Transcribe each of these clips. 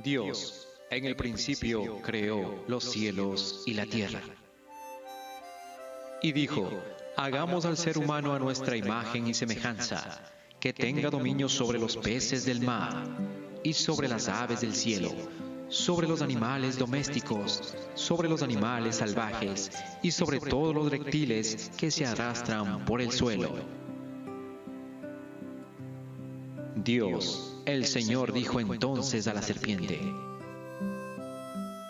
Dios, en el principio, creó los cielos y la tierra. Y dijo: hagamos al ser humano a nuestra imagen y semejanza, que tenga dominio sobre los peces del mar, y sobre las aves del cielo, sobre los animales domésticos, sobre los animales salvajes, y sobre todos los reptiles que se arrastran por el suelo. Dios, el Señor, dijo entonces a la serpiente: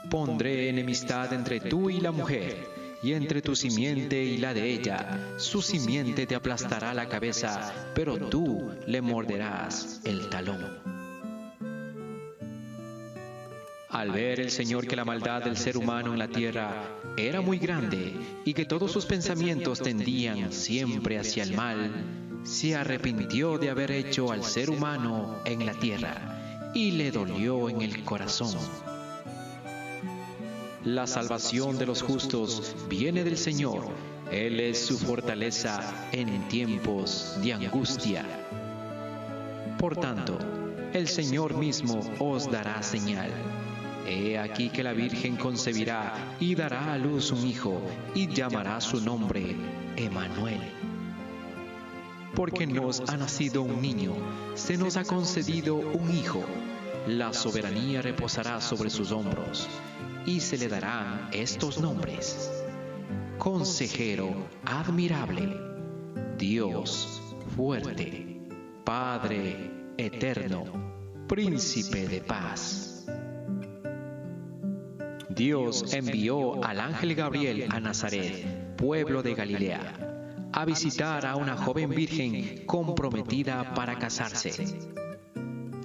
pondré enemistad entre tú y la mujer, y entre tu simiente y la de ella. Su simiente te aplastará la cabeza, pero tú le morderás el talón. Al ver el Señor que la maldad del ser humano en la tierra era muy grande, y que todos sus pensamientos tendían siempre hacia el mal, se arrepintió de haber hecho al ser humano en la tierra, y le dolió en el corazón. La salvación de los justos viene del Señor. Él es su fortaleza en tiempos de angustia. Por tanto, el Señor mismo os dará señal. He aquí que la Virgen concebirá y dará a luz un hijo, y llamará su nombre Emmanuel. Porque nos ha nacido un niño, se nos ha concedido un hijo. La soberanía reposará sobre sus hombros, y se le darán estos nombres: Consejero admirable, Dios fuerte, Padre eterno, Príncipe de paz. Dios envió al ángel Gabriel a Nazaret, pueblo de Galilea, a visitar a una joven virgen comprometida para casarse.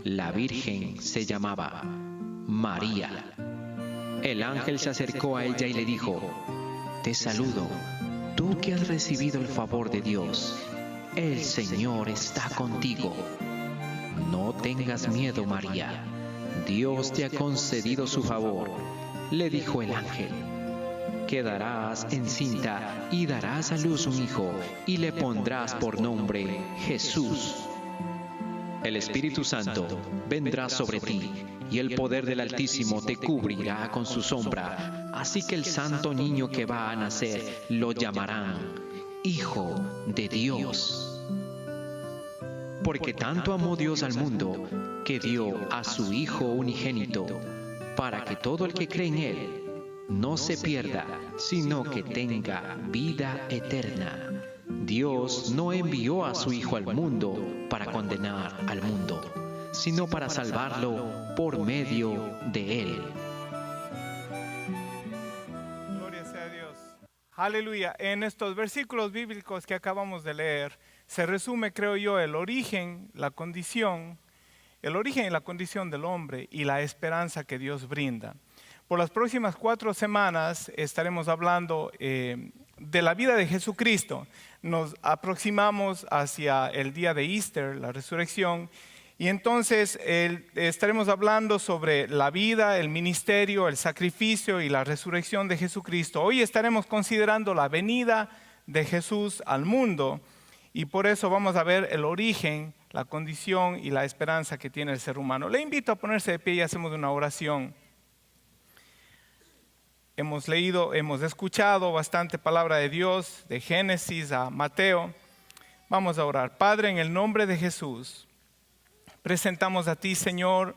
La virgen se llamaba María. El ángel se acercó a ella y le dijo: te saludo, tú que has recibido el favor de Dios. El Señor está contigo. No tengas miedo, María. Dios te ha concedido su favor. Le dijo el ángel: quedarás encinta y darás a luz un hijo, y le pondrás por nombre Jesús. El Espíritu Santo vendrá sobre ti, y el poder del Altísimo te cubrirá con su sombra. Así que el santo niño que va a nacer lo llamarán Hijo de Dios. Porque tanto amó Dios al mundo, que dio a su Hijo unigénito, para que todo el que cree en Él no se pierda, sino que tenga vida eterna. Dios no envió a su Hijo al mundo para condenar al mundo, sino para salvarlo por medio de Él. Gloria sea a Dios. Aleluya. En estos versículos bíblicos que acabamos de leer, se resume, creo yo, el origen y la condición del hombre y la esperanza que Dios brinda. Por las próximas 4 semanas estaremos hablando de la vida de Jesucristo. Nos aproximamos hacia el día de Easter, la resurrección, y entonces estaremos hablando sobre la vida, el ministerio, el sacrificio y la resurrección de Jesucristo. Hoy estaremos considerando la venida de Jesús al mundo, y por eso vamos a ver el origen, la condición y la esperanza que tiene el ser humano. Le invito a ponerse de pie y hacemos una oración. Hemos leído, hemos escuchado bastante palabra de Dios, de Génesis a Mateo. Vamos a orar. Padre, en el nombre de Jesús, presentamos a ti, Señor,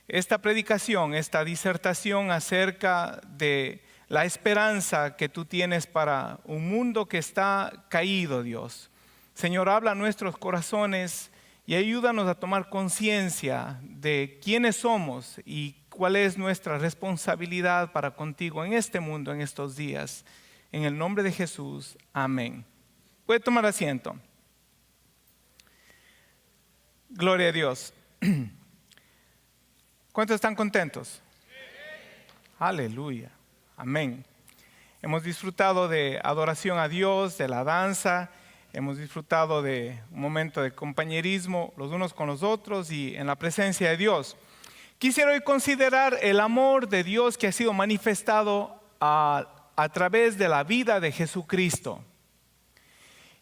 esta predicación, esta disertación acerca de la esperanza que tú tienes para un mundo que está caído, Dios. Señor, habla a nuestros corazones y ayúdanos a tomar conciencia de quiénes somos y cuál es nuestra responsabilidad para contigo en este mundo, en estos días. En el nombre de Jesús, amén. Puede tomar asiento. Gloria a Dios. ¿Cuántos están contentos? Aleluya. Amén. Hemos disfrutado de adoración a Dios, de la danza. Hemos disfrutado de un momento de compañerismo los unos con los otros y en la presencia de Dios. Quisiera hoy considerar el amor de Dios que ha sido manifestado a través de la vida de Jesucristo.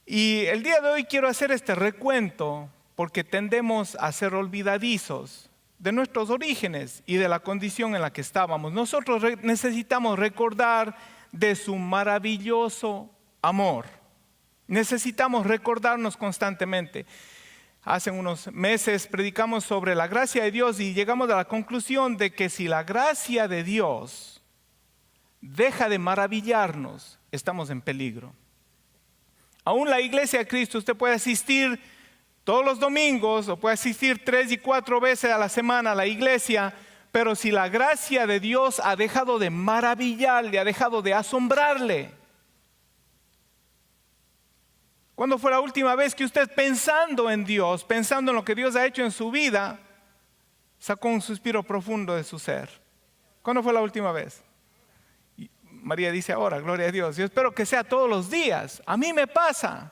Y el día de hoy quiero hacer este recuento porque tendemos a ser olvidadizos de nuestros orígenes y de la condición en la que estábamos. Nosotros necesitamos recordar de su maravilloso amor. Necesitamos recordarnos constantemente. Hace unos meses predicamos sobre la gracia de Dios y llegamos a la conclusión de que si la gracia de Dios deja de maravillarnos, estamos en peligro. Aún la iglesia de Cristo, usted puede asistir todos los domingos o puede asistir 3 y 4 veces a la semana a la iglesia, pero si la gracia de Dios ha dejado de maravillarle, ha dejado de asombrarle. ¿Cuándo fue la última vez que usted, pensando en Dios, pensando en lo que Dios ha hecho en su vida, sacó un suspiro profundo de su ser? ¿Cuándo fue la última vez? Y María dice ahora, gloria a Dios. Yo espero que sea todos los días. A mí me pasa.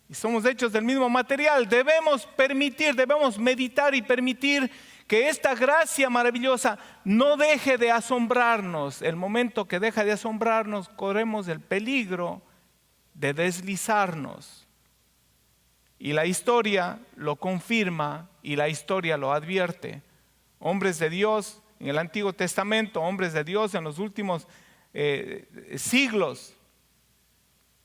Y somos hechos del mismo material. Debemos meditar y permitir que esta gracia maravillosa no deje de asombrarnos. El momento que deja de asombrarnos, corremos el peligro de deslizarnos. Y la historia lo confirma y la historia lo advierte. Hombres de Dios en el Antiguo Testamento, hombres de Dios en los últimos siglos,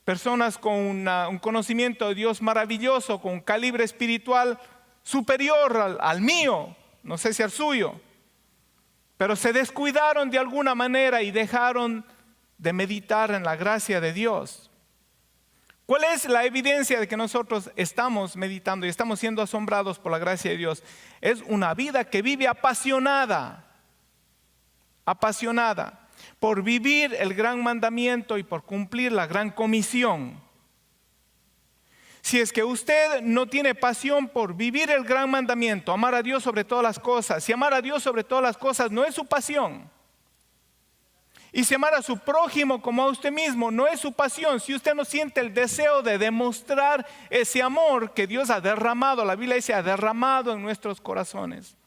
personas con un conocimiento de Dios maravilloso, con un calibre espiritual superior al mío, no sé si al suyo, pero se descuidaron de alguna manera y dejaron de meditar en la gracia de Dios. ¿Cuál es la evidencia de que nosotros estamos meditando y estamos siendo asombrados por la gracia de Dios? Es una vida que vive apasionada por vivir el gran mandamiento y por cumplir la gran comisión. Si es que usted no tiene pasión por vivir el gran mandamiento, amar a Dios sobre todas las cosas, si amar a Dios sobre todas las cosas no es su pasión, y si amar a su prójimo como a usted mismo no es su pasión, si usted no siente el deseo de demostrar ese amor que Dios ha derramado, la Biblia dice ha derramado en nuestros corazones.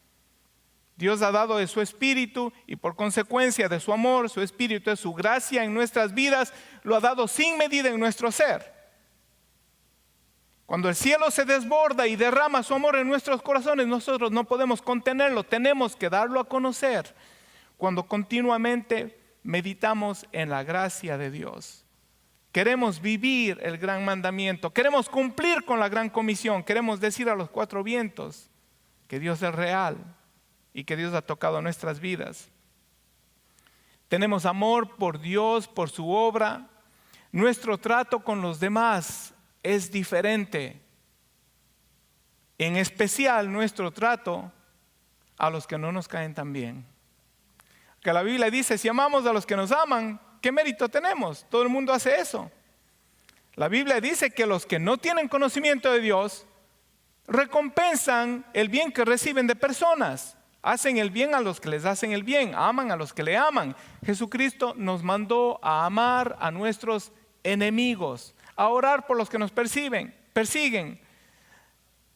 Dios ha dado de su espíritu y por consecuencia de su amor, su espíritu es su gracia en nuestras vidas, lo ha dado sin medida en nuestro ser. Cuando el cielo se desborda y derrama su amor en nuestros corazones, nosotros no podemos contenerlo, tenemos que darlo a conocer. Cuando continuamente meditamos en la gracia de Dios, queremos vivir el gran mandamiento, queremos cumplir con la gran comisión, queremos decir a los 4 vientos que Dios es real y que Dios ha tocado nuestras vidas. Tenemos amor por Dios, por su obra. Nuestro trato con los demás es diferente. En especial nuestro trato a los que no nos caen tan bien. Que la Biblia dice, si amamos a los que nos aman, ¿qué mérito tenemos? Todo el mundo hace eso. La Biblia dice que los que no tienen conocimiento de Dios recompensan el bien que reciben de personas. Hacen el bien a los que les hacen el bien, aman a los que le aman. Jesucristo nos mandó a amar a nuestros enemigos, a orar por los que nos persiguen.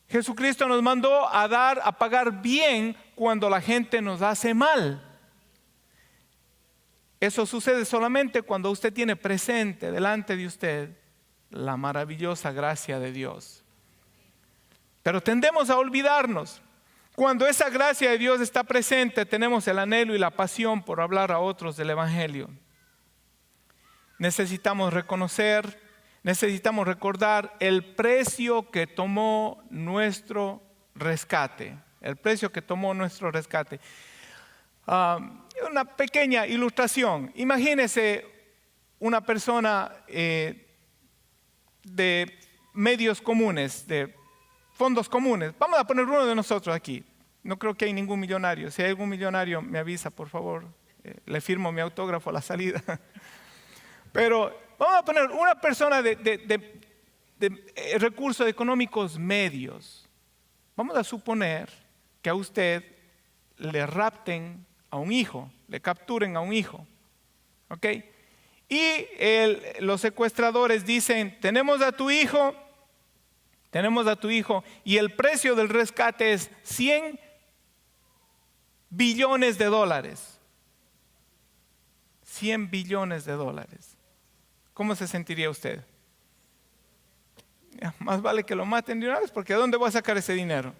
Jesucristo nos mandó a pagar bien cuando la gente nos hace mal. Eso sucede solamente cuando usted tiene presente delante de usted la maravillosa gracia de Dios. Pero tendemos a olvidarnos. Cuando esa gracia de Dios está presente, tenemos el anhelo y la pasión por hablar a otros del Evangelio. Necesitamos reconocer, necesitamos recordar el precio que tomó nuestro rescate. El precio que tomó nuestro rescate. Una pequeña ilustración. Imagínese una persona de medios comunes, de fondos comunes. Vamos a poner uno de nosotros aquí. No creo que hay ningún millonario. Si hay algún millonario, me avisa, por favor. Le firmo mi autógrafo a la salida. Pero vamos a poner una persona de recursos económicos medios. Vamos a suponer que a usted le rapten a un hijo, le capturen a un hijo, ¿ok? Y los secuestradores dicen, tenemos a tu hijo y el precio del rescate es $100 billones. $100 billones. ¿Cómo se sentiría usted? Más vale que lo maten de una vez, porque ¿de dónde voy a sacar ese dinero?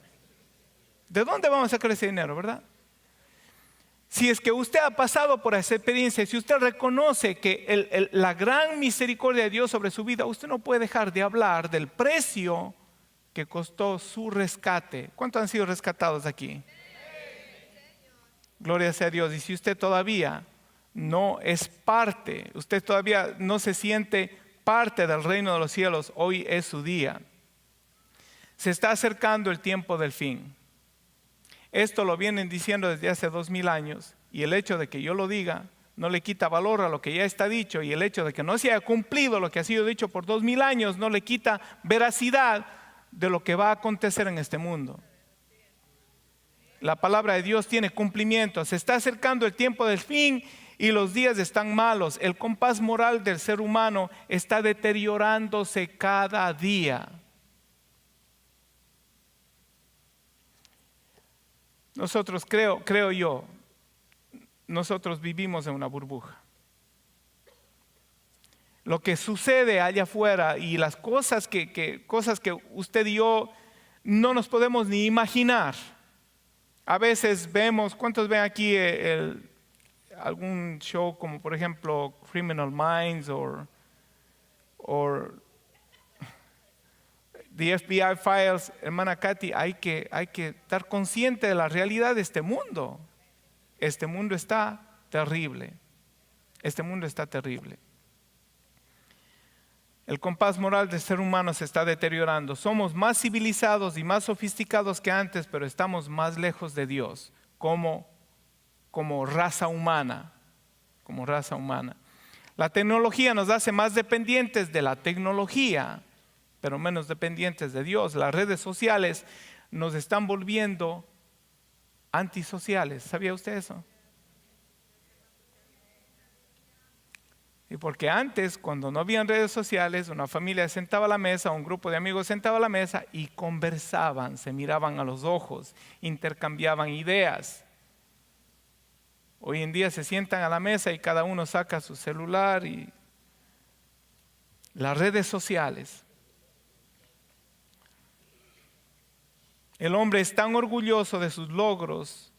¿De dónde vamos a sacar ese dinero, verdad? Si es que usted ha pasado por esa experiencia, si usted reconoce que la gran misericordia de Dios sobre su vida, usted no puede dejar de hablar del precio que costó su rescate. ¿Cuántos han sido rescatados aquí? Gloria sea a Dios. Y si usted todavía no es parte, usted todavía no se siente parte del reino de los cielos, hoy es su día. Se está acercando el tiempo del fin. Esto lo vienen diciendo desde hace 2000 años y el hecho de que yo lo diga no le quita valor a lo que ya está dicho, y el hecho de que no se haya cumplido lo que ha sido dicho por 2000 años no le quita veracidad de lo que va a acontecer en este mundo. La palabra de Dios tiene cumplimiento. Se está acercando el tiempo del fin y los días están malos. El compás moral del ser humano está deteriorándose cada día. Nosotros creo yo, nosotros vivimos en una burbuja. Lo que sucede allá afuera y las cosas que usted y yo no nos podemos ni imaginar. A veces vemos, ¿cuántos ven aquí algún show como por ejemplo Criminal Minds o The FBI Files? Hermana Katy, hay que estar consciente de la realidad de este mundo. Este mundo está terrible. Este mundo está terrible. El compás moral del ser humano se está deteriorando. Somos más civilizados y más sofisticados que antes, pero estamos más lejos de Dios como raza humana. Como raza humana. La tecnología nos hace más dependientes de la tecnología, pero menos dependientes de Dios. Las redes sociales nos están volviendo antisociales. ¿Sabía usted eso? Y porque antes, cuando no habían redes sociales, una familia sentaba a la mesa, un grupo de amigos sentaba a la mesa y conversaban, se miraban a los ojos, intercambiaban ideas. Hoy en día se sientan a la mesa y cada uno saca su celular y las redes sociales. El hombre es tan orgulloso de sus logros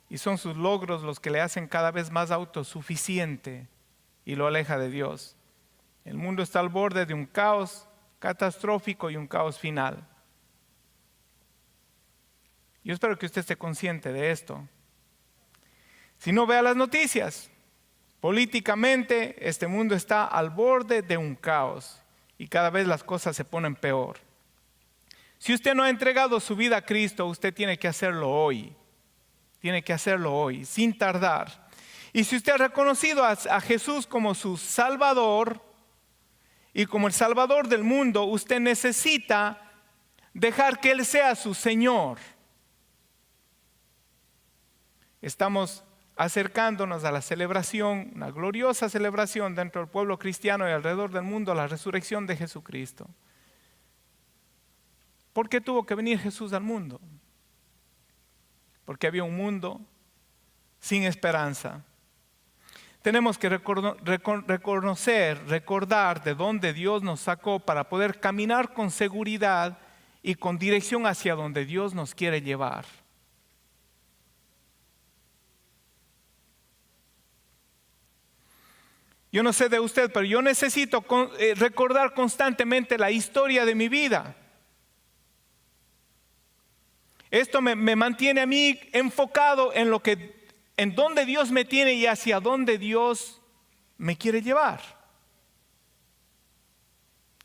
y son sus logros los que le hacen cada vez más autosuficiente y lo aleja de Dios. El mundo está al borde de un caos catastrófico y un caos final. Yo espero que usted esté consciente de esto. Si no, vea las noticias. Políticamente este mundo está al borde de un caos y cada vez las cosas se ponen peor. Si usted no ha entregado su vida a Cristo, usted tiene que hacerlo hoy. Tiene que hacerlo hoy, sin tardar. Y si usted ha reconocido a Jesús como su Salvador y como el Salvador del mundo, usted necesita dejar que Él sea su Señor. Estamos acercándonos a la celebración, una gloriosa celebración dentro del pueblo cristiano y alrededor del mundo, la resurrección de Jesucristo. ¿Por qué tuvo que venir Jesús al mundo? Porque había un mundo sin esperanza. Tenemos que recordar de dónde Dios nos sacó para poder caminar con seguridad y con dirección hacia donde Dios nos quiere llevar. Yo no sé de usted, pero yo necesito recordar constantemente la historia de mi vida. Esto me mantiene a mí enfocado en dónde Dios me tiene y hacia dónde Dios me quiere llevar.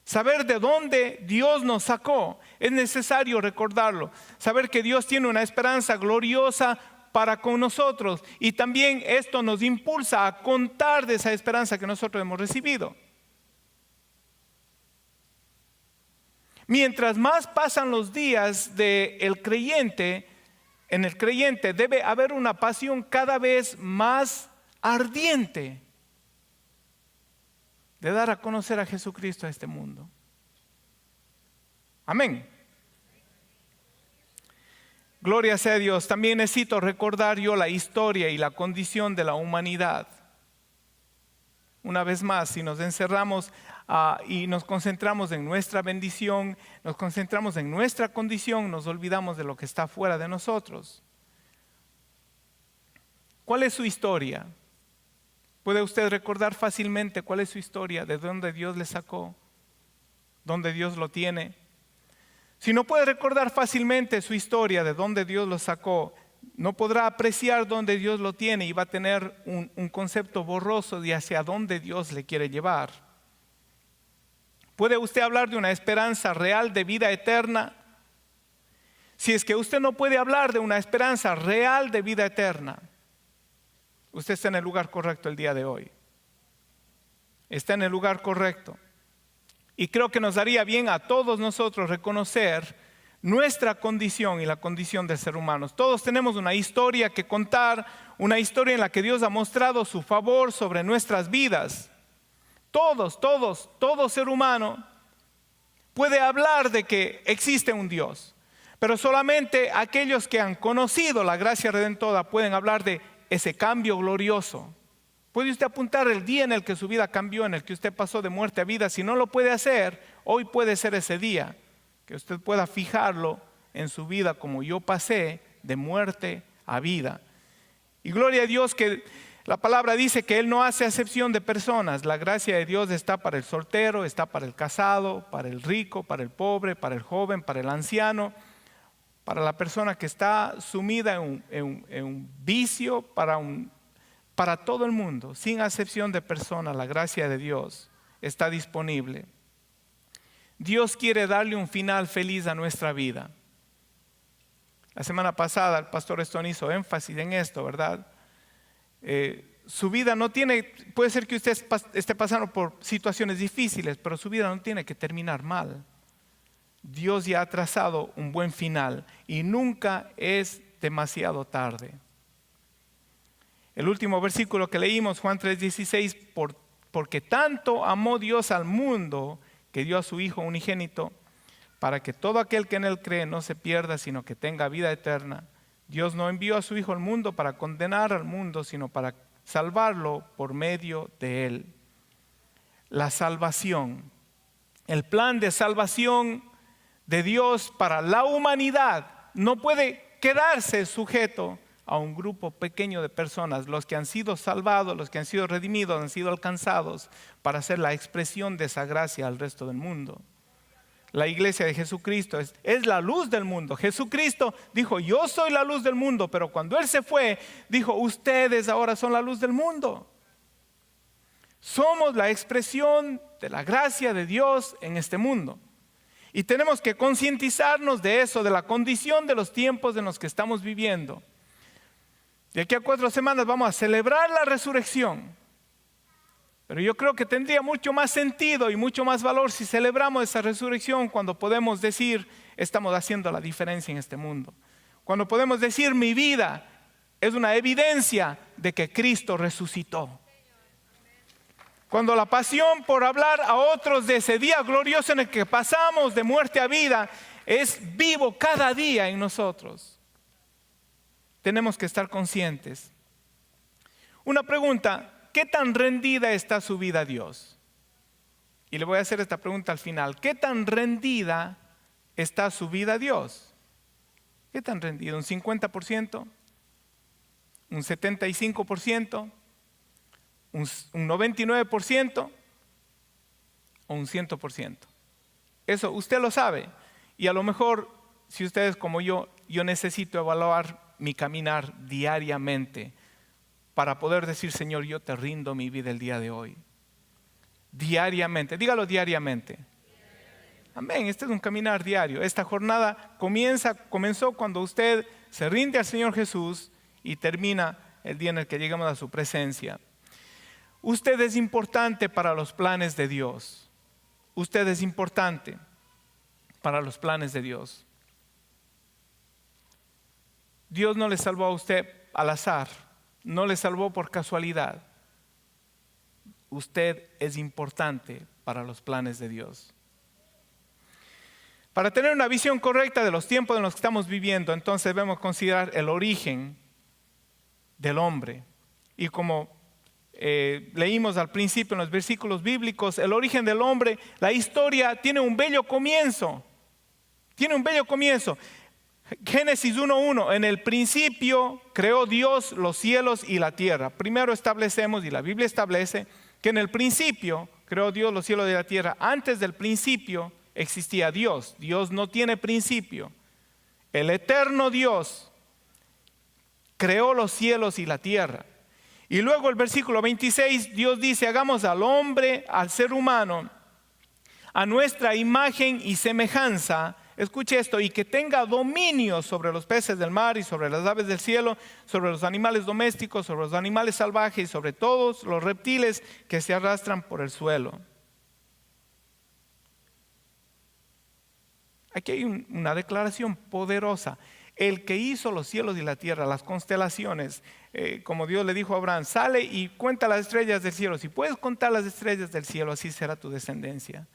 Saber de dónde Dios nos sacó, es necesario recordarlo. Saber que Dios tiene una esperanza gloriosa para con nosotros. Y también esto nos impulsa a contar de esa esperanza que nosotros hemos recibido. Mientras más pasan los días del creyente, en el creyente debe haber una pasión cada vez más ardiente de dar a conocer a Jesucristo a este mundo. Amén. Gloria sea a Dios. También necesito recordar yo la historia y la condición de la humanidad. una vez más, si nos encerramos y nos concentramos en nuestra bendición, nos concentramos en nuestra condición, nos olvidamos de lo que está fuera de nosotros. ¿Cuál es su historia? ¿Puede usted recordar fácilmente cuál es su historia? ¿De dónde Dios le sacó? ¿Dónde Dios lo tiene? Si no puede recordar fácilmente su historia, de dónde Dios lo sacó, no podrá apreciar dónde Dios lo tiene y va a tener un concepto borroso de hacia dónde Dios le quiere llevar. ¿Puede usted hablar de una esperanza real de vida eterna? Si es que usted no puede hablar de una esperanza real de vida eterna, usted está en el lugar correcto el día de hoy. Está en el lugar correcto. Y creo que nos daría bien a todos nosotros reconocer nuestra condición y la condición del ser humano. Todos tenemos una historia que contar, una historia en la que Dios ha mostrado su favor sobre nuestras vidas. Todo ser humano puede hablar de que existe un Dios, pero solamente aquellos que han conocido la gracia redentora pueden hablar de ese cambio glorioso. ¿Puede usted apuntar el día en el que su vida cambió, en el que usted pasó de muerte a vida? Si no lo puede hacer, hoy puede ser ese día, que usted pueda fijarlo en su vida como yo pasé de muerte a vida. Y gloria a Dios que la palabra dice que Él no hace acepción de personas. La gracia de Dios está para el soltero, está para el casado, para el rico, para el pobre, para el joven, para el anciano, para la persona que está sumida en un vicio, para todo el mundo, sin acepción de persona. La gracia de Dios está disponible. Dios quiere darle un final feliz a nuestra vida. La semana pasada el pastor Stone hizo énfasis en esto, ¿verdad? Su vida no tiene, puede ser que usted esté pasando por situaciones difíciles, pero su vida no tiene que terminar mal. Dios ya ha trazado un buen final y nunca es demasiado tarde. El último versículo que leímos, Juan 3:16, porque tanto amó Dios al mundo que dio a su Hijo unigénito, para que todo aquel que en Él cree no se pierda, sino que tenga vida eterna. Dios no envió a su Hijo al mundo para condenar al mundo, sino para salvarlo por medio de Él. La salvación, el plan de salvación de Dios para la humanidad no puede quedarse sujeto a un grupo pequeño de personas. Los que han sido salvados, los que han sido redimidos, han sido alcanzados para hacer la expresión de esa gracia al resto del mundo. La iglesia de Jesucristo es la luz del mundo. Jesucristo dijo, yo soy la luz del mundo, pero cuando Él se fue, dijo, ustedes ahora son la luz del mundo. Somos la expresión de la gracia de Dios en este mundo. Y tenemos que concientizarnos de eso, de la condición de los tiempos en los que estamos viviendo. De aquí a 4 semanas vamos a celebrar la resurrección. Pero yo creo que tendría mucho más sentido y mucho más valor si celebramos esa resurrección cuando podemos decir, estamos haciendo la diferencia en este mundo. Cuando podemos decir, mi vida es una evidencia de que Cristo resucitó. Cuando la pasión por hablar a otros de ese día glorioso en el que pasamos de muerte a vida es vivo cada día en nosotros. Tenemos que estar conscientes. Una pregunta, ¿qué tan rendida está su vida a Dios? Y le voy a hacer esta pregunta al final. ¿Qué tan rendida está su vida a Dios? ¿Qué tan rendida? ¿Un 50%? ¿Un 75%? ¿Un 99%? ¿O un 100%? Eso usted lo sabe. Y a lo mejor, si usted es como yo necesito evaluar mi caminar diariamente para poder decir, Señor, yo te rindo mi vida el día de hoy. Diariamente, dígalo diariamente. Amén, este es un caminar diario. Esta jornada comenzó cuando usted se rinde al Señor Jesús y termina el día en el que llegamos a su presencia. Usted es importante para los planes de Dios. Usted es importante para los planes de Dios. Dios no le salvó a usted al azar, no le salvó por casualidad. Usted es importante para los planes de Dios. Para tener una visión correcta de los tiempos en los que estamos viviendo, entonces debemos considerar el origen del hombre. Y como leímos al principio en los versículos bíblicos, el origen del hombre, la historia tiene un bello comienzo. Tiene un bello comienzo. Génesis 1:1, en el principio creó Dios los cielos y la tierra. Primero establecemos, y la Biblia establece, que en el principio creó Dios los cielos y la tierra. Antes del principio existía Dios. Dios no tiene principio. El eterno Dios creó los cielos y la tierra. Y luego el versículo 26, Dios dice, hagamos al hombre, al ser humano, a nuestra imagen y semejanza. Escuche esto, y que tenga dominio sobre los peces del mar y sobre las aves del cielo, sobre los animales domésticos, sobre los animales salvajes y sobre todos los reptiles que se arrastran por el suelo. Aquí hay una declaración poderosa. El que hizo los cielos y la tierra, las constelaciones, como Dios le dijo a Abraham, sale y cuenta las estrellas del cielo. Si puedes contar las estrellas del cielo, así será tu descendencia.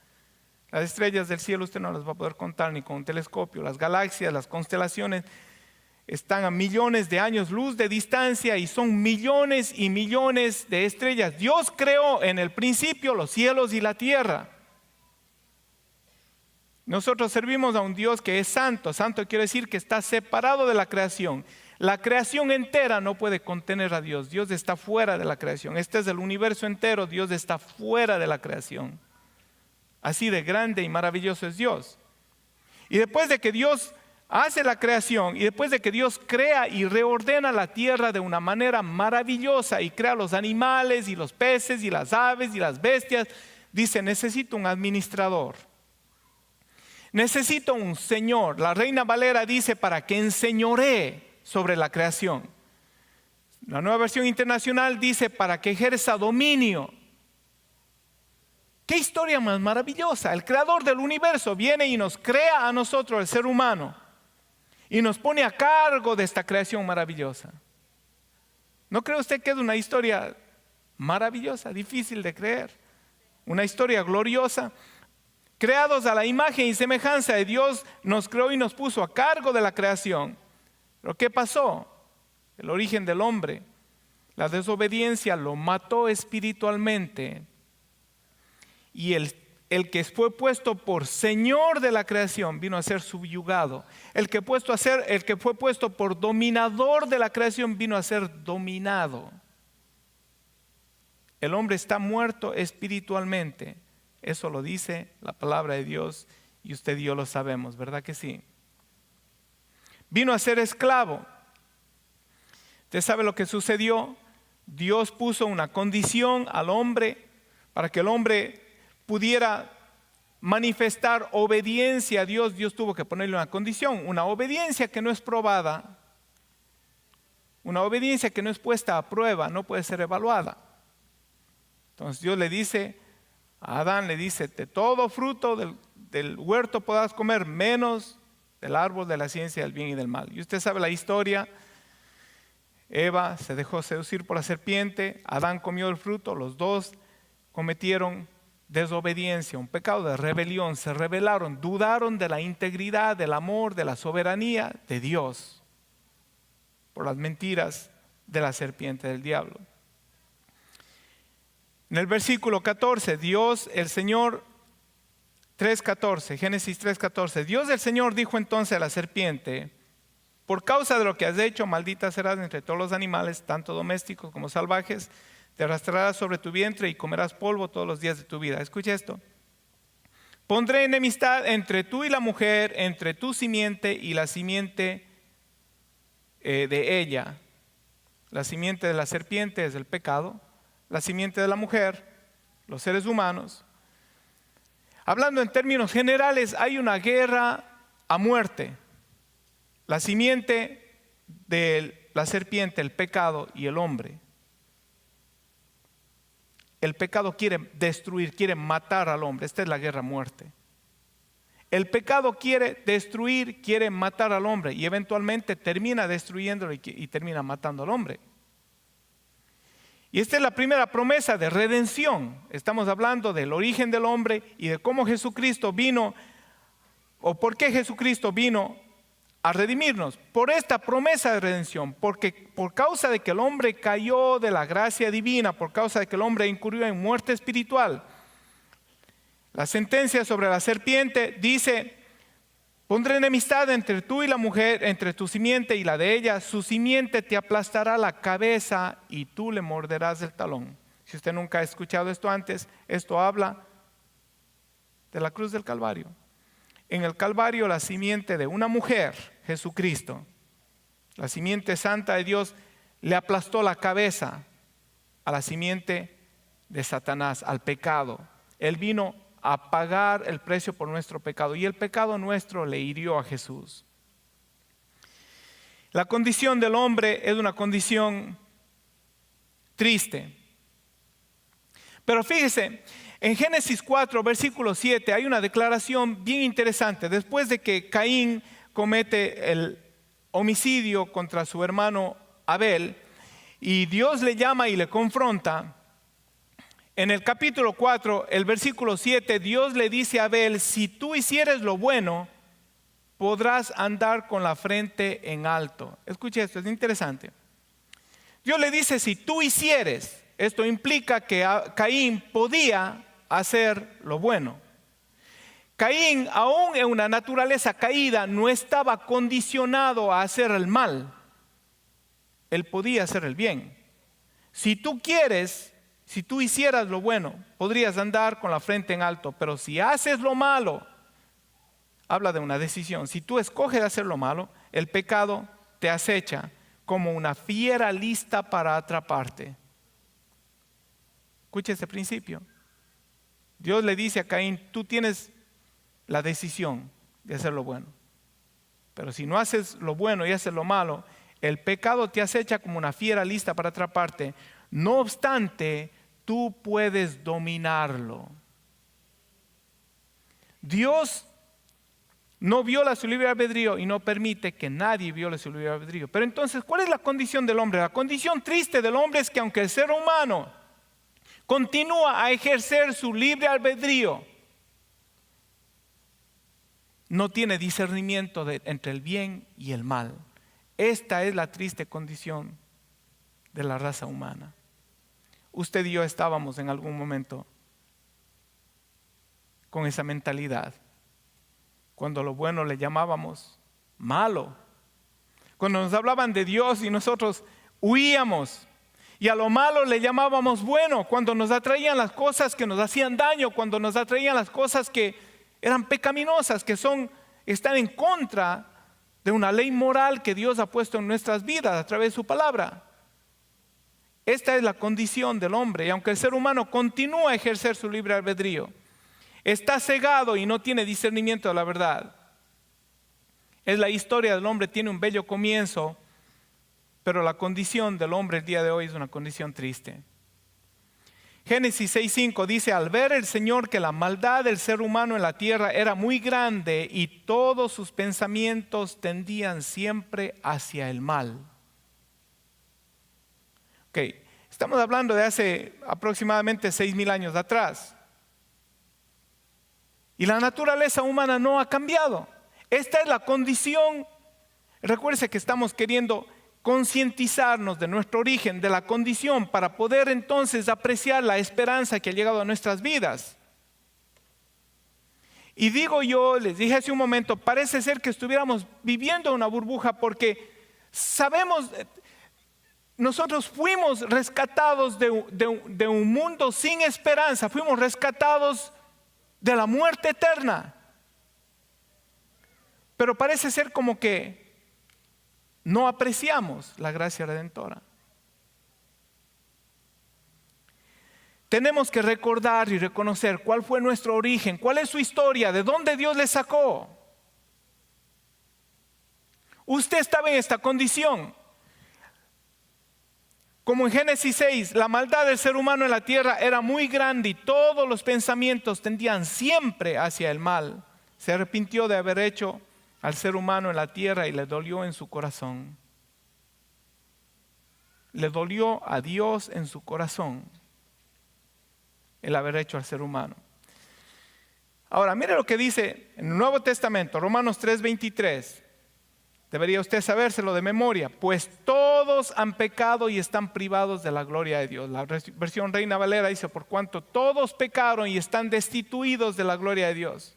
Las estrellas del cielo usted no las va a poder contar ni con un telescopio. Las galaxias, las constelaciones están a millones de años luz de distancia y son millones y millones de estrellas. Dios creó en el principio los cielos y la tierra. Nosotros servimos a un Dios que es santo. Santo quiere decir que está separado de la creación. La creación entera no puede contener a Dios. Dios está fuera de la creación. Este es el universo entero. Dios está fuera de la creación. Así de grande y maravilloso es Dios. Y después de que Dios hace la creación y después de que Dios crea y reordena la tierra de una manera maravillosa y crea los animales y los peces y las aves y las bestias, dice, necesito un administrador. Necesito un señor. La Reina Valera dice, para que enseñoree sobre la creación. La Nueva Versión Internacional dice, para que ejerza dominio. ¡Qué historia más maravillosa! El creador del universo viene y nos crea a nosotros, el ser humano, y nos pone a cargo de esta creación maravillosa. ¿No cree usted que es una historia maravillosa, difícil de creer? Una historia gloriosa. Creados a la imagen y semejanza de Dios, nos creó y nos puso a cargo de la creación. ¿Pero qué pasó? El origen del hombre, la desobediencia lo mató espiritualmente. Y el que fue puesto por Señor de la creación vino a ser subyugado. El que fue puesto por dominador de la creación vino a ser dominado. El hombre está muerto espiritualmente. Eso lo dice la palabra de Dios y usted y yo lo sabemos, ¿verdad que sí? Vino a ser esclavo. ¿Usted sabe lo que sucedió? Dios puso una condición al hombre para que el hombre pudiera manifestar obediencia a Dios. Dios tuvo que ponerle una condición, una obediencia que no es probada, una obediencia que no es puesta a prueba, no puede ser evaluada. Entonces Dios le dice a Adán, le dice, de todo fruto del huerto podrás comer, menos del árbol de la ciencia del bien y del mal. Y usted sabe la historia. Eva se dejó seducir por la serpiente, Adán comió el fruto, los dos cometieron desobediencia, un pecado de rebelión, se rebelaron, dudaron de la integridad, del amor, de la soberanía de Dios por las mentiras de la serpiente del diablo. En el versículo 14, Dios el Señor, 3:14, Génesis 3:14, Dios el Señor dijo entonces a la serpiente, por causa de lo que has hecho, maldita serás entre todos los animales, tanto domésticos como salvajes, te arrastrarás sobre tu vientre y comerás polvo todos los días de tu vida. Escucha esto. Pondré enemistad entre tú y la mujer, entre tu simiente y la simiente de ella. La simiente de la serpiente es el pecado. La simiente de la mujer, los seres humanos. Hablando en términos generales, hay una guerra a muerte. La simiente de la serpiente, el pecado y el hombre. El pecado quiere destruir, quiere matar al hombre. Esta es la guerra a muerte. El pecado quiere destruir, quiere matar al hombre y eventualmente termina destruyéndolo y termina matando al hombre. Y esta es la primera promesa de redención. Estamos hablando del origen del hombre y de cómo Jesucristo vino, o por qué Jesucristo vino a redimirnos por esta promesa de redención, porque por causa de que el hombre cayó de la gracia divina, por causa de que el hombre incurrió en muerte espiritual, la sentencia sobre la serpiente dice: pondré enemistad entre tú y la mujer, entre tu simiente y la de ella, su simiente te aplastará la cabeza y tú le morderás el talón. Si usted nunca ha escuchado esto antes, esto habla de la cruz del Calvario. En el Calvario, la simiente de una mujer, Jesucristo, la simiente santa de Dios, le aplastó la cabeza a la simiente de Satanás, al pecado. Él vino a pagar el precio por nuestro pecado y el pecado nuestro le hirió a Jesús. La condición del hombre es una condición triste. Pero fíjese, en Génesis 4, versículo 7, hay una declaración bien interesante. Después de que Caín comete el homicidio contra su hermano Abel, y Dios le llama y le confronta, en el capítulo 4, el versículo 7, Dios le dice a Abel: si tú hicieres lo bueno, podrás andar con la frente en alto. Escuche esto, es interesante. Dios le dice: si tú hicieres, esto implica que Caín podía hacer lo bueno. Caín, aún en una naturaleza caída, no estaba condicionado a hacer el mal. Él podía hacer el bien. Si tú quieres, si tú hicieras lo bueno, podrías andar con la frente en alto. Pero si haces lo malo, habla de una decisión. Si tú escoges hacer lo malo, el pecado te acecha como una fiera lista para atraparte. Escucha este principio. Dios le dice a Caín: tú tienes la decisión de hacer lo bueno. Pero si no haces lo bueno y haces lo malo, el pecado te acecha como una fiera lista para atraparte. No obstante, tú puedes dominarlo. Dios no viola su libre albedrío y no permite que nadie viole su libre albedrío. Pero entonces, ¿cuál es la condición del hombre? La condición triste del hombre es que aunque el ser humano continúa a ejercer su libre albedrío, no tiene discernimiento entre el bien y el mal. Esta es la triste condición de la raza humana. Usted y yo estábamos en algún momento con esa mentalidad. Cuando lo bueno le llamábamos malo. Cuando nos hablaban de Dios y nosotros huíamos. Y a lo malo le llamábamos bueno. Cuando nos atraían las cosas que nos hacían daño. Cuando nos atraían las cosas que eran pecaminosas, que están en contra de una ley moral que Dios ha puesto en nuestras vidas a través de su palabra. Esta es la condición del hombre. Y aunque el ser humano continúa a ejercer su libre albedrío, está cegado y no tiene discernimiento de la verdad. Es la historia del hombre, tiene un bello comienzo, pero la condición del hombre el día de hoy es una condición triste. Génesis 6:5 dice: al ver el Señor que la maldad del ser humano en la tierra era muy grande y todos sus pensamientos tendían siempre hacia el mal. Ok, estamos hablando de hace aproximadamente 6,000 años atrás. Y la naturaleza humana no ha cambiado. Esta es la condición. Recuerde que estamos queriendo concientizarnos de nuestro origen, de la condición, para poder entonces apreciar la esperanza que ha llegado a nuestras vidas. Y digo yo, les dije hace un momento, parece ser que estuviéramos viviendo una burbuja porque sabemos, nosotros fuimos rescatados de un mundo sin esperanza, fuimos rescatados de la muerte eterna. Pero parece ser como que no apreciamos la gracia redentora. Tenemos que recordar y reconocer cuál fue nuestro origen, cuál es su historia, de dónde Dios le sacó. Usted estaba en esta condición. Como en Génesis 6, la maldad del ser humano en la tierra era muy grande y todos los pensamientos tendían siempre hacia el mal. Se arrepintió de haber hecho al ser humano en la tierra y le dolió en su corazón. Le dolió a Dios en su corazón el haber hecho al ser humano. Ahora, mire lo que dice en el Nuevo Testamento, Romanos 3:23. Debería usted sabérselo de memoria. Pues todos han pecado y están privados de la gloria de Dios. La versión Reina Valera dice, por cuanto todos pecaron y están destituidos de la gloria de Dios.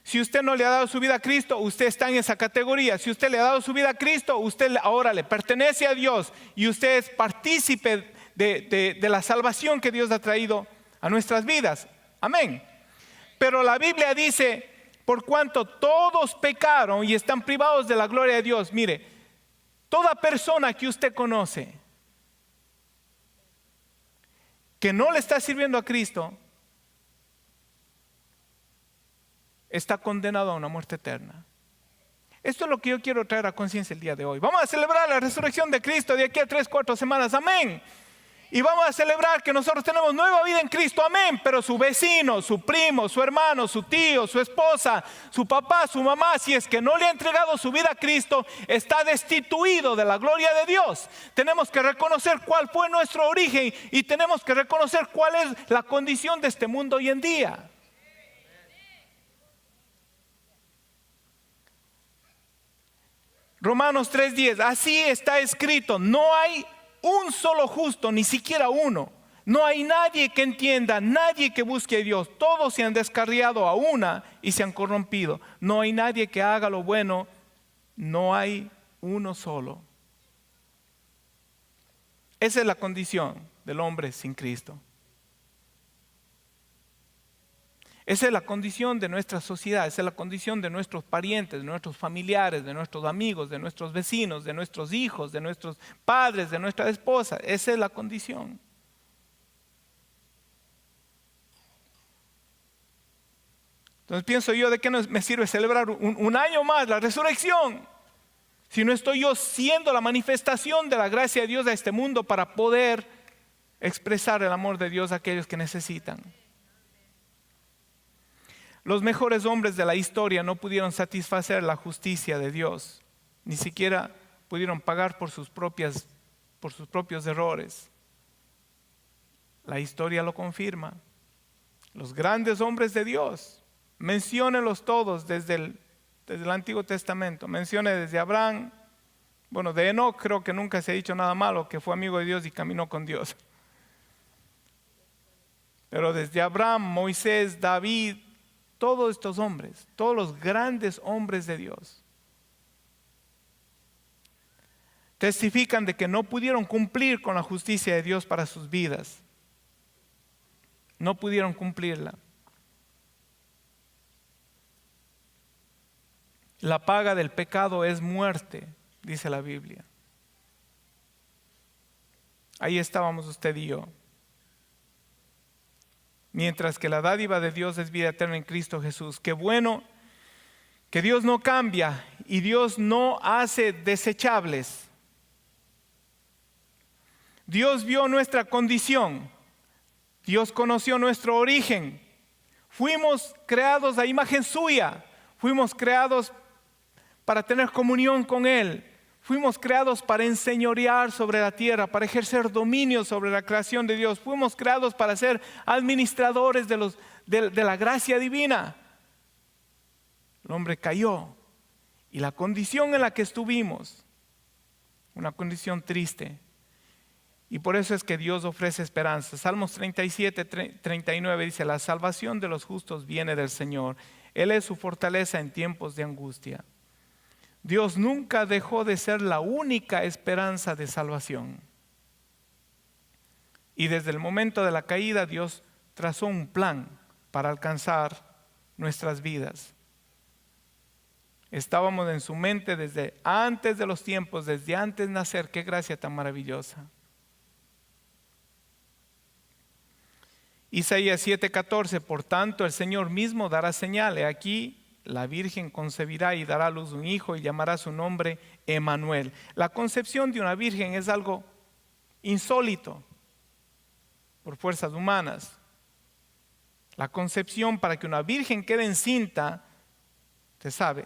Si usted no le ha dado su vida a Cristo, usted está en esa categoría. Si usted le ha dado su vida a Cristo, usted ahora le pertenece a Dios y usted es partícipe de la salvación que Dios ha traído a nuestras vidas. Amén. Pero la Biblia dice, por cuanto todos pecaron y están privados de la gloria de Dios. Mire, toda persona que usted conoce que no le está sirviendo a Cristo, está condenado a una muerte eterna. Esto es lo que yo quiero traer a conciencia el día de hoy. Vamos a celebrar la resurrección de Cristo de aquí a 3-4 semanas. Amén. Y vamos a celebrar que nosotros tenemos nueva vida en Cristo. Amén. Pero su vecino, su primo, su hermano, su tío, su esposa, su papá, su mamá, si es que no le ha entregado su vida a Cristo, está destituido de la gloria de Dios. Tenemos que reconocer cuál fue nuestro origen y tenemos que reconocer cuál es la condición de este mundo hoy en día. Romanos 3:10, así está escrito, no hay un solo justo, ni siquiera uno. No hay nadie que entienda, nadie que busque a Dios. Todos se han descarriado a una y se han corrompido. No hay nadie que haga lo bueno, no hay uno solo. Esa es la condición del hombre sin Cristo. Esa es la condición de nuestra sociedad, esa es la condición de nuestros parientes, de nuestros familiares, de nuestros amigos, de nuestros vecinos, de nuestros hijos, de nuestros padres, de nuestra esposa. Esa es la condición. Entonces pienso yo, ¿de qué me sirve celebrar un año más la resurrección? Si no estoy yo siendo la manifestación de la gracia de Dios a este mundo para poder expresar el amor de Dios a aquellos que necesitan. Los mejores hombres de la historia no pudieron satisfacer la justicia de Dios, ni siquiera pudieron pagar por sus propios errores. La historia lo confirma. Los grandes hombres de Dios, menciónenlos todos desde el Antiguo Testamento. Mencione desde Abraham, bueno, de Enoc creo que nunca se ha dicho nada malo, que fue amigo de Dios y caminó con Dios. Pero desde Abraham, Moisés, David, todos estos hombres, todos los grandes hombres de Dios, testifican de que no pudieron cumplir con la justicia de Dios para sus vidas. No pudieron cumplirla. La paga del pecado es muerte, dice la Biblia. Ahí estábamos usted y yo. Mientras que la dádiva de Dios es vida eterna en Cristo Jesús. Qué bueno que Dios no cambia y Dios no hace desechables. Dios vio nuestra condición. Dios conoció nuestro origen. Fuimos creados a imagen suya. Fuimos creados para tener comunión con Él. Fuimos creados para enseñorear sobre la tierra, para ejercer dominio sobre la creación de Dios. Fuimos creados para ser administradores de la gracia divina. El hombre cayó y la condición en la que estuvimos, una condición triste. Y por eso es que Dios ofrece esperanza. Salmos 37:39 dice, la salvación de los justos viene del Señor. Él es su fortaleza en tiempos de angustia. Dios nunca dejó de ser la única esperanza de salvación. Y desde el momento de la caída, Dios trazó un plan para alcanzar nuestras vidas. Estábamos en su mente desde antes de los tiempos, desde antes de nacer. Qué gracia tan maravillosa. Isaías 7:14, por tanto el Señor mismo dará señales. Aquí la Virgen concebirá y dará a luz un hijo y llamará su nombre Emmanuel. La concepción de una virgen es algo insólito por fuerzas humanas. La concepción para que una virgen quede encinta, usted sabe,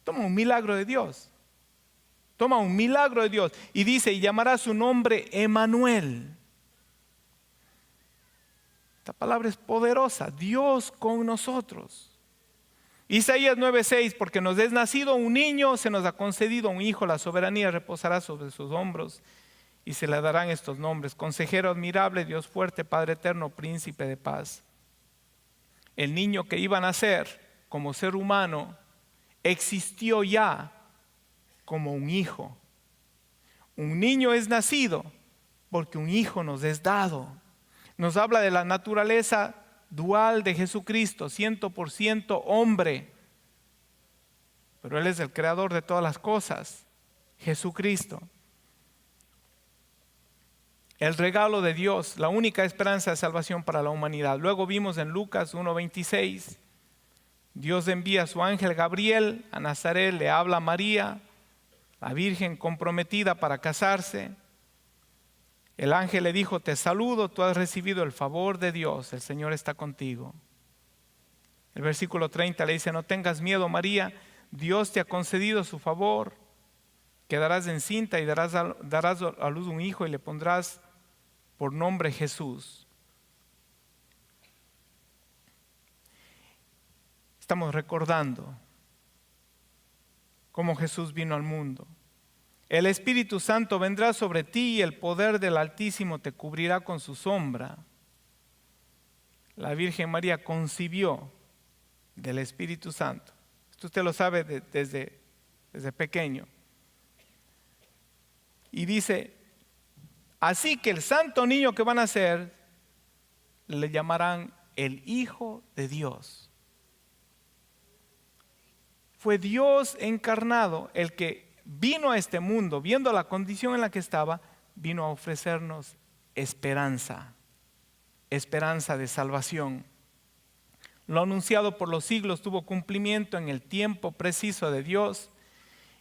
toma un milagro de Dios. Toma un milagro de Dios y dice, y llamará su nombre Emmanuel. Esta palabra es poderosa, Dios con nosotros. Isaías 9:6, porque nos es nacido un niño, se nos ha concedido un hijo, la soberanía reposará sobre sus hombros y se le darán estos nombres: Consejero admirable, Dios fuerte, Padre eterno, Príncipe de paz. El niño que iba a nacer como ser humano existió ya como un hijo. Un niño es nacido porque un hijo nos es dado. Nos habla de la naturaleza dual de Jesucristo, 100% hombre, pero Él es el creador de todas las cosas, Jesucristo. El regalo de Dios, la única esperanza de salvación para la humanidad. Luego vimos en Lucas 1:26, Dios envía a su ángel Gabriel a Nazaret, le habla a María, la virgen comprometida para casarse. El ángel le dijo: te saludo, tú has recibido el favor de Dios, el Señor está contigo. El versículo 30 le dice: no tengas miedo, María, Dios te ha concedido su favor, quedarás encinta y darás a luz un hijo y le pondrás por nombre Jesús. Estamos recordando cómo Jesús vino al mundo. El Espíritu Santo vendrá sobre ti y el poder del Altísimo te cubrirá con su sombra. La Virgen María concibió del Espíritu Santo. Esto usted lo sabe desde pequeño. Y dice: así que el santo niño que van a nacer le llamarán el Hijo de Dios. Fue Dios encarnado el que vino a este mundo, viendo la condición en la que estaba, vino a ofrecernos esperanza, esperanza de salvación. Lo anunciado por los siglos tuvo cumplimiento en el tiempo preciso de Dios,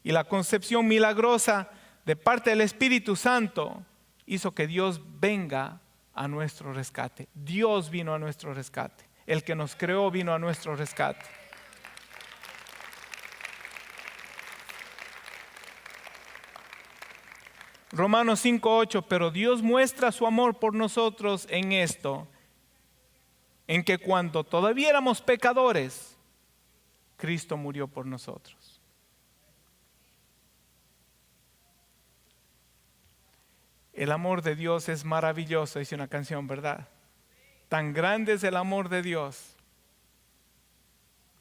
y la concepción milagrosa de parte del Espíritu Santo hizo que Dios venga a nuestro rescate. Dios vino a nuestro rescate. El que nos creó vino a nuestro rescate. Romanos 5:8, pero Dios muestra su amor por nosotros en esto, en que cuando todavía éramos pecadores, Cristo murió por nosotros. El amor de Dios es maravilloso, dice una canción, ¿verdad? Tan grande es el amor de Dios.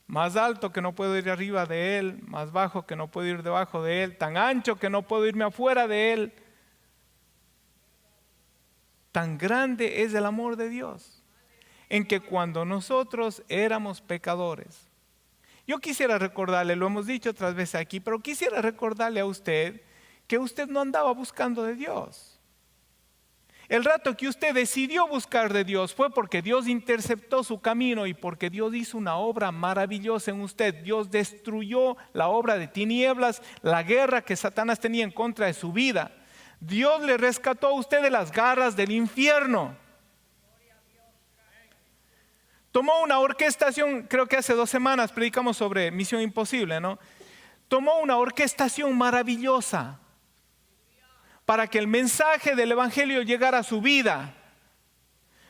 Más alto que no puedo ir arriba de Él, más bajo que no puedo ir debajo de Él, tan ancho que no puedo irme afuera de Él. Tan grande es el amor de Dios, en que cuando nosotros éramos pecadores, yo quisiera recordarle, lo hemos dicho otras veces aquí, pero quisiera recordarle a usted que usted no andaba buscando de Dios. El rato que usted decidió buscar de Dios fue porque Dios interceptó su camino y porque Dios hizo una obra maravillosa en usted. Dios destruyó la obra de tinieblas, la guerra que Satanás tenía en contra de su vida. Dios le rescató a usted de las garras del infierno. Tomó una orquestación, creo que hace 2 semanas predicamos sobre Misión Imposible, ¿no? Tomó una orquestación maravillosa para que el mensaje del Evangelio llegara a su vida.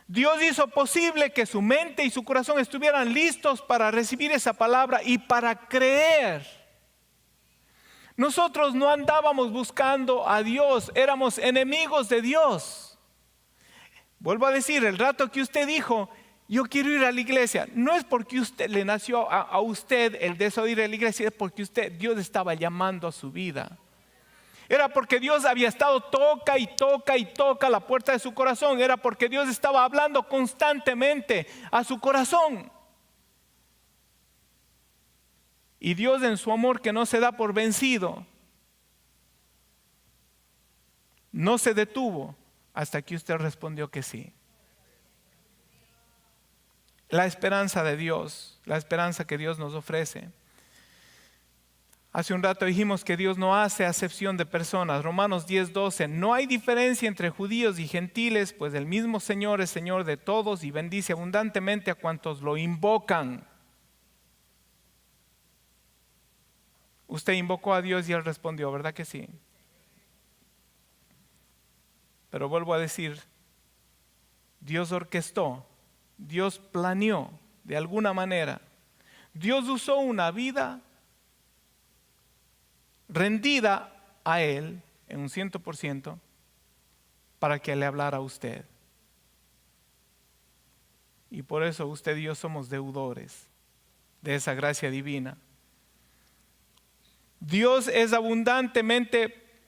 Dios hizo posible que su mente y su corazón estuvieran listos para recibir esa palabra y para creer. Nosotros no andábamos buscando a Dios, éramos enemigos de Dios. Vuelvo a decir, el rato que usted dijo: yo quiero ir a la iglesia, no es porque usted le nació a usted el deseo de ir a la iglesia, es porque Dios estaba llamando a su vida. Era porque Dios había estado toca y toca y toca la puerta de su corazón. Era porque Dios estaba hablando constantemente a su corazón. Y Dios, en su amor que no se da por vencido, no se detuvo hasta que usted respondió que sí. La esperanza de Dios, la esperanza que Dios nos ofrece. Hace un rato dijimos que Dios no hace acepción de personas. Romanos 10:12, no hay diferencia entre judíos y gentiles, pues el mismo Señor es Señor de todos y bendice abundantemente a cuantos lo invocan. Usted invocó a Dios y Él respondió, ¿verdad que sí? Pero vuelvo a decir, Dios orquestó, Dios planeó de alguna manera. Dios usó una vida rendida a Él en un 100% para que le hablara a usted. Y por eso usted y yo somos deudores de esa gracia divina. Dios es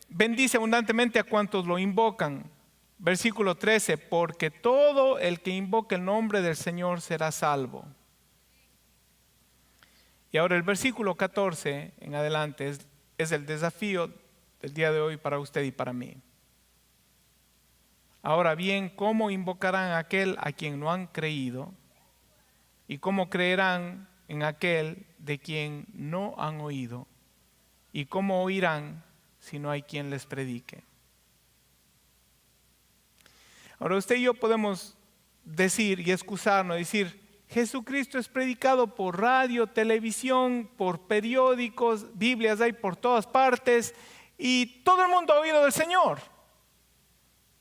bendice abundantemente a cuantos lo invocan. Versículo 13, porque todo el que invoque el nombre del Señor será salvo. Y ahora el versículo 14 en adelante es el desafío del día de hoy para usted y para mí. Ahora bien, ¿cómo invocarán a aquel a quien no han creído? ¿Y cómo creerán en aquel de quien no han oído? ¿Y cómo oirán si no hay quien les predique? Ahora usted y yo podemos decir y excusarnos, decir, Jesucristo es predicado por radio, televisión, por periódicos, Biblias hay por todas partes y todo el mundo ha oído del Señor.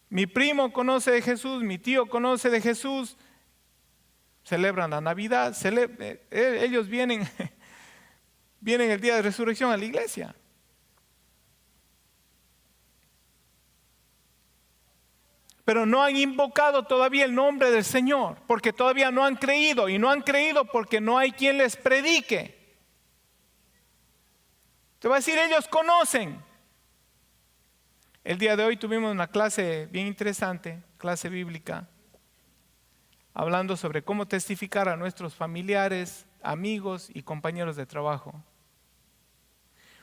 Mi primo conoce de Jesús, mi tío conoce de Jesús, celebran la Navidad, ellos vienen el día de resurrección a la iglesia. Pero no han invocado todavía el nombre del Señor, porque todavía no han creído, y no han creído porque no hay quien les predique. Te va a decir, ellos conocen. El día de hoy tuvimos una clase bien interesante, clase bíblica, hablando sobre cómo testificar a nuestros familiares, amigos y compañeros de trabajo.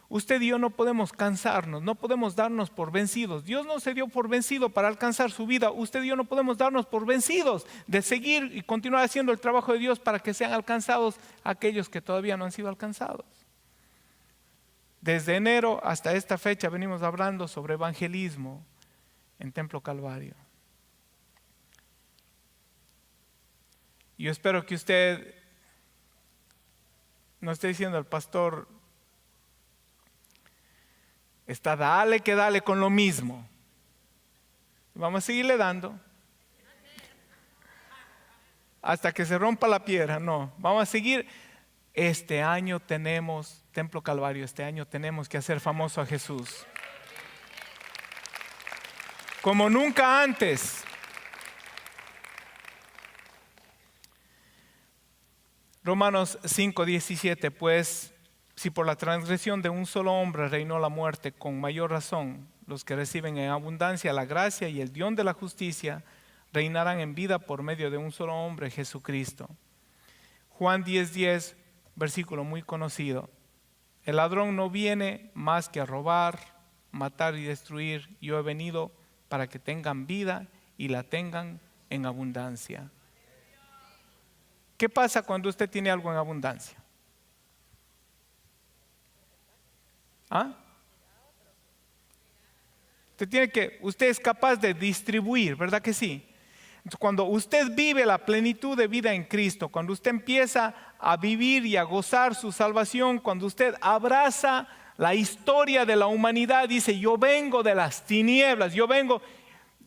Usted y yo no podemos cansarnos, no podemos darnos por vencidos. Dios no se dio por vencido para alcanzar su vida. Usted y yo no podemos darnos por vencidos de seguir y continuar haciendo el trabajo de Dios para que sean alcanzados aquellos que todavía no han sido alcanzados. Desde enero hasta esta fecha venimos hablando sobre evangelismo en Templo Calvario. Yo espero que usted no esté diciendo al pastor, está dale que dale con lo mismo. Vamos a seguirle dando hasta que se rompa la piedra. No, vamos a seguir. Este año tenemos Templo Calvario, este año tenemos que hacer famoso a Jesús como nunca antes. Romanos 5:17, pues si por la transgresión de un solo hombre reinó la muerte, con mayor razón los que reciben en abundancia la gracia y el don de la justicia reinarán en vida por medio de un solo hombre, Jesucristo. Juan 10:10, versículo muy conocido. El ladrón no viene más que a robar, matar y destruir. Yo he venido para que tengan vida y la tengan en abundancia. ¿Qué pasa cuando usted tiene algo en abundancia? ¿Ah? Usted es capaz de distribuir, ¿verdad que sí? Entonces, cuando usted vive la plenitud de vida en Cristo, cuando usted empieza a vivir y a gozar su salvación, cuando usted abraza la historia de la humanidad, dice, yo vengo de las tinieblas, yo vengo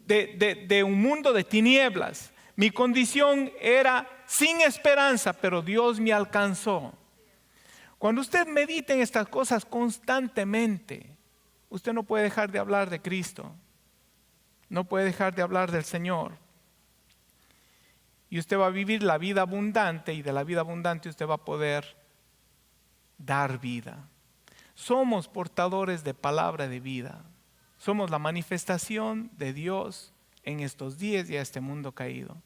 de un mundo de tinieblas. Mi condición era sin esperanza, pero Dios me alcanzó. Cuando usted medita en estas cosas constantemente, usted no puede dejar de hablar de Cristo, no puede dejar de hablar del Señor. Y usted va a vivir la vida abundante, y de la vida abundante usted va a poder dar vida. Somos portadores de palabra de vida. Somos la manifestación de Dios en estos días y a este mundo caído.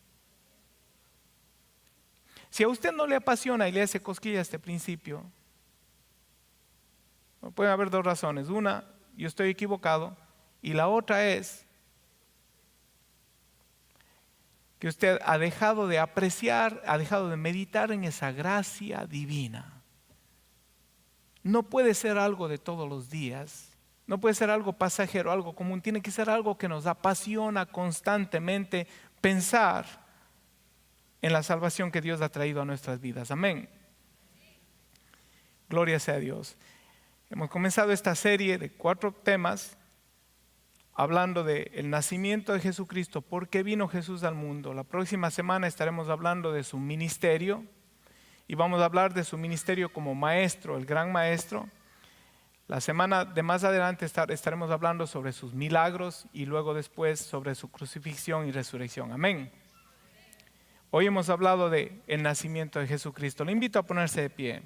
Si a usted no le apasiona y le hace cosquilla este principio, pueden haber dos razones. Una, yo estoy equivocado, y la otra es que usted ha dejado de apreciar, ha dejado de meditar en esa gracia divina. No puede ser algo de todos los días, no puede ser algo pasajero, algo común, tiene que ser algo que nos apasiona constantemente pensar en la salvación que Dios ha traído a nuestras vidas. Amén. Gloria sea a Dios. Hemos comenzado esta serie de 4 temas hablando del nacimiento de Jesucristo, por qué vino Jesús al mundo. La próxima semana estaremos hablando de su ministerio y vamos a hablar de su ministerio como maestro, el gran maestro. La semana de más adelante estaremos hablando sobre sus milagros y luego después sobre su crucifixión y resurrección. Amén. Hoy hemos hablado de el nacimiento de Jesucristo. Le invito a ponerse de pie.